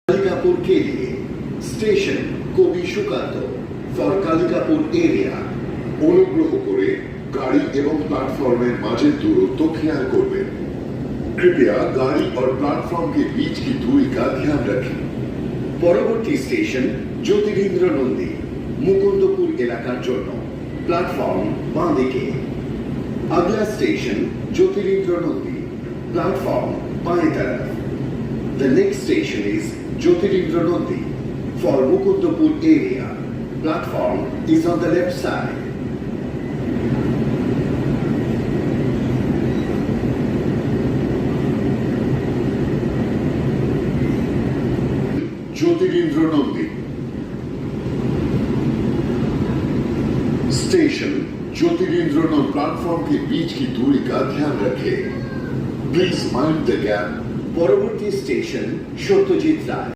कालिकापुर के लिए स्टेशन कवि सुकांत फॉर कालिकापुर एरिया। অনুগ্রহ করে গাড়ি এবং प्लेटफॉर्म মাঝে দূরত্ব খেয়াल করবেন। कृपया गाड़ी और प्लेटफॉर्म के बीच की दूरी का ध्यान रखें। পরবর্তী স্টেশন জ্যোতিরিন্দ্র নন্দী মুকুন্দপুর এলাকার জন্য প্ল্যাটফর্ম বাঁ দিকে। अगला स्टेशन ज्योतिरिंद्र नंदी प्लेटफॉर्म बाएं तरफ। The next station is Jyotirindra Nandi for Mukundapur area. Platform is on the left side. Jyotirindra Nandi station Jyotirindra Nandi platform के बीच की दूरी का ध्यान रखें। Please mind the gap. পরবর্তী স্টেশন সত্যজিৎ রায়।